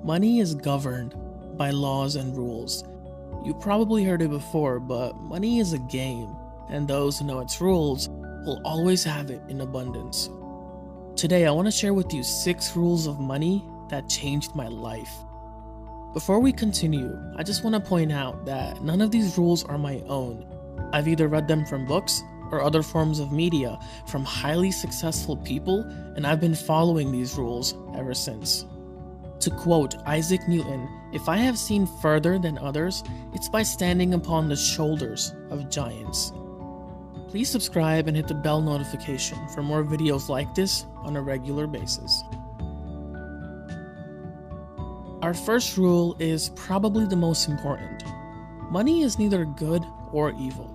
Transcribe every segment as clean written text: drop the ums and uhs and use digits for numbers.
Money is governed by laws and rules. You probably heard it before, but money is a game, and those who know its rules will always have it in abundance. Today, I want to share with you 6 rules of money that changed my life. Before we continue, I just want to point out that none of these rules are my own. I've either read them from books or other forms of media from highly successful people, and I've been following these rules ever since. To quote Isaac Newton, "If I have seen further than others, it's by standing upon the shoulders of giants." Please subscribe and hit the bell notification for more videos like this on a regular basis. Our first rule is probably the most important. Money is neither good or evil.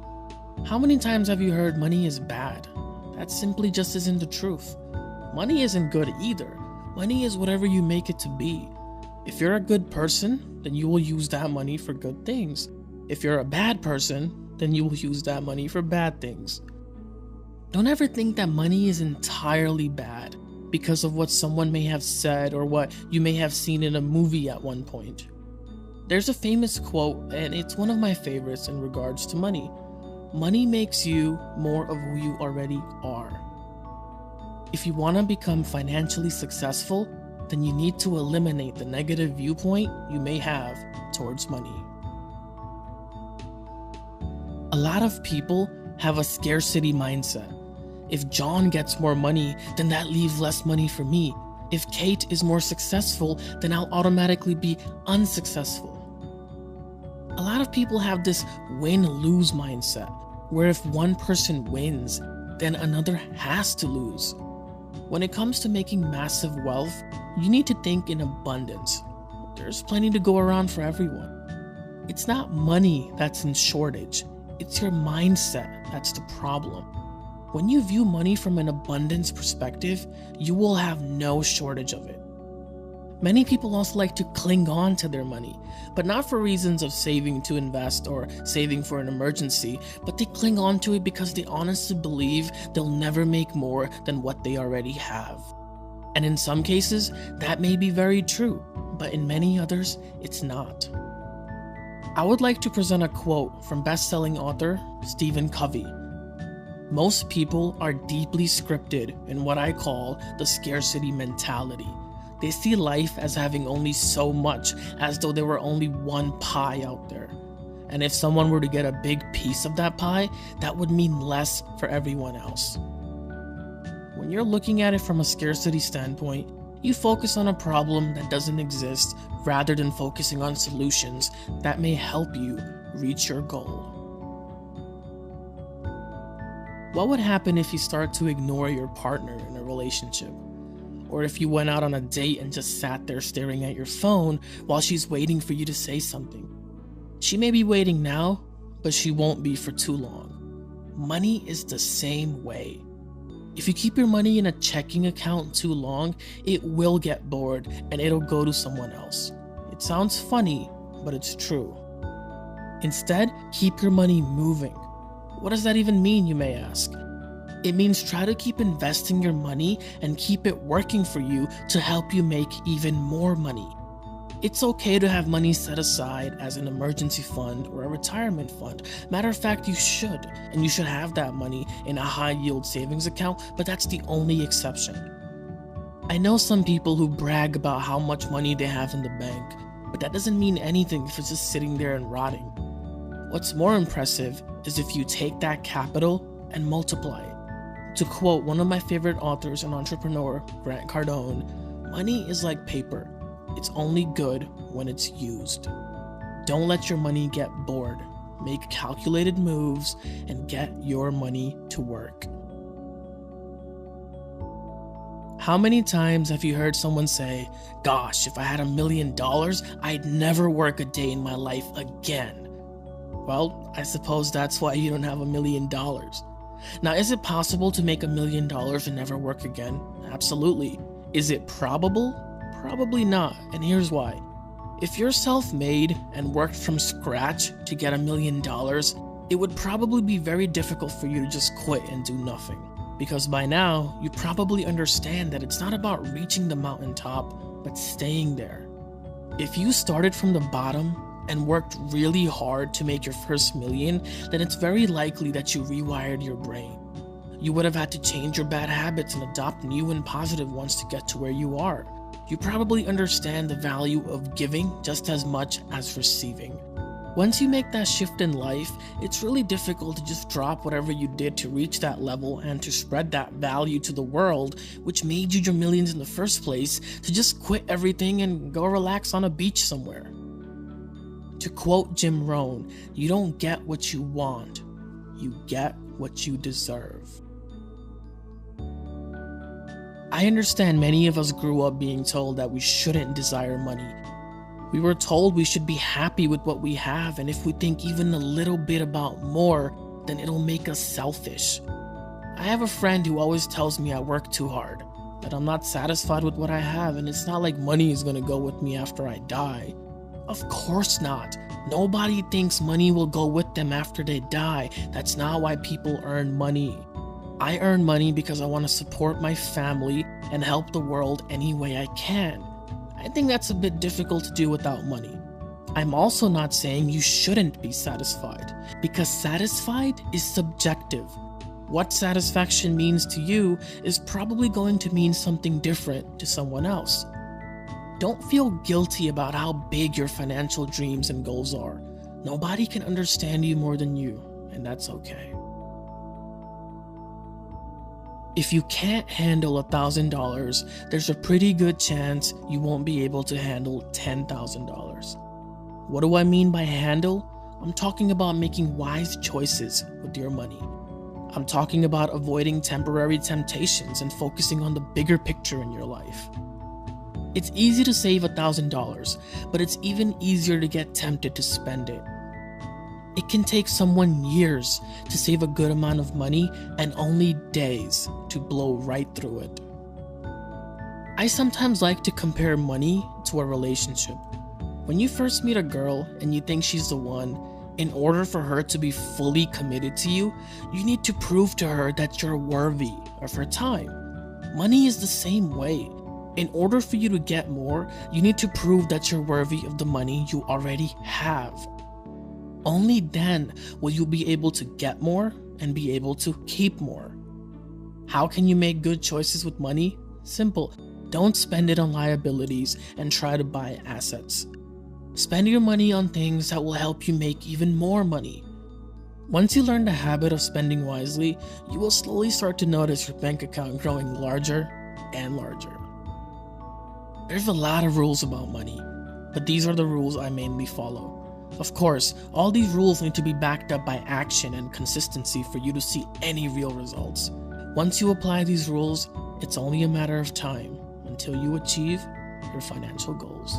How many times have you heard money is bad? That simply just isn't the truth. Money isn't good either. Money is whatever you make it to be. If you're a good person, then you will use that money for good things. If you're a bad person, then you will use that money for bad things. Don't ever think that money is entirely bad because of what someone may have said or what you may have seen in a movie at one point. There's a famous quote, and it's one of my favorites in regards to money. Money makes you more of who you already are. If you want to become financially successful, then you need to eliminate the negative viewpoint you may have towards money. A lot of people have a scarcity mindset. If John gets more money, then that leaves less money for me. If Kate is more successful, then I'll automatically be unsuccessful. A lot of people have this win-lose mindset, where if one person wins, then another has to lose. When it comes to making massive wealth, you need to think in abundance. There's plenty to go around for everyone. It's not money that's in shortage, it's your mindset that's the problem. When you view money from an abundance perspective, you will have no shortage of it. Many people also like to cling on to their money, but not for reasons of saving to invest or saving for an emergency, but they cling on to it because they honestly believe they'll never make more than what they already have. And in some cases, that may be very true, but in many others, it's not. I would like to present a quote from best-selling author Stephen Covey. "Most people are deeply scripted in what I call the scarcity mentality. They see life as having only so much, as though there were only one pie out there. And if someone were to get a big piece of that pie, that would mean less for everyone else." When you're looking at it from a scarcity standpoint, you focus on a problem that doesn't exist rather than focusing on solutions that may help you reach your goal. What would happen if you start to ignore your partner in a relationship? Or if you went out on a date and just sat there staring at your phone while she's waiting for you to say something? She may be waiting now, but she won't be for too long. Money is the same way. If you keep your money in a checking account too long, it will get bored and it'll go to someone else. It sounds funny, but it's true. Instead, keep your money moving. What does that even mean, you may ask? It means try to keep investing your money and keep it working for you to help you make even more money. It's okay to have money set aside as an emergency fund or a retirement fund. Matter of fact, you should, and you should have that money in a high-yield savings account, but that's the only exception. I know some people who brag about how much money they have in the bank, but that doesn't mean anything if it's just sitting there and rotting. What's more impressive is if you take that capital and multiply it. To quote one of my favorite authors and entrepreneur, Grant Cardone, "Money is like paper. It's only good when it's used." Don't let your money get bored. Make calculated moves and get your money to work. How many times have you heard someone say, "Gosh, if I had $1 million, I'd never work a day in my life again"? Well, I suppose that's why you don't have $1 million. Now, is it possible to make $1 million and never work again? Absolutely. Is it probable? Probably not, and here's why. If you're self-made and worked from scratch to get $1 million, it would probably be very difficult for you to just quit and do nothing. Because by now, you probably understand that it's not about reaching the mountaintop, but staying there. If you started from the bottom and worked really hard to make your first million, then it's very likely that you rewired your brain. You would have had to change your bad habits and adopt new and positive ones to get to where you are. You probably understand the value of giving just as much as receiving. Once you make that shift in life, it's really difficult to just drop whatever you did to reach that level and to spread that value to the world, which made you your millions in the first place, to just quit everything and go relax on a beach somewhere. To quote Jim Rohn, you don't get what you want, you get what you deserve. I understand many of us grew up being told that we shouldn't desire money. We were told we should be happy with what we have, and if we think even a little bit about more, then it'll make us selfish. I have a friend who always tells me I work too hard, that I'm not satisfied with what I have, and it's not like money is gonna go with me after I die. Of course not. Nobody thinks money will go with them after they die. That's not why people earn money. I earn money because I want to support my family and help the world any way I can. I think that's a bit difficult to do without money. I'm also not saying you shouldn't be satisfied, because satisfied is subjective. What satisfaction means to you is probably going to mean something different to someone else. Don't feel guilty about how big your financial dreams and goals are. Nobody can understand you more than you, and that's okay. If you can't handle $1,000, there's a pretty good chance you won't be able to handle $10,000. What do I mean by handle? I'm talking about making wise choices with your money. I'm talking about avoiding temporary temptations and focusing on the bigger picture in your life. It's easy to save $1,000, but it's even easier to get tempted to spend it. It can take someone years to save a good amount of money and only days to blow right through it. I sometimes like to compare money to a relationship. When you first meet a girl and you think she's the one, in order for her to be fully committed to you, you need to prove to her that you're worthy of her time. Money is the same way. In order for you to get more, you need to prove that you're worthy of the money you already have. Only then will you be able to get more and be able to keep more. How can you make good choices with money? Simple. Don't spend it on liabilities and try to buy assets. Spend your money on things that will help you make even more money. Once you learn the habit of spending wisely, you will slowly start to notice your bank account growing larger and larger. There's a lot of rules about money, but these are the rules I mainly follow. Of course, all these rules need to be backed up by action and consistency for you to see any real results. Once you apply these rules, it's only a matter of time until you achieve your financial goals.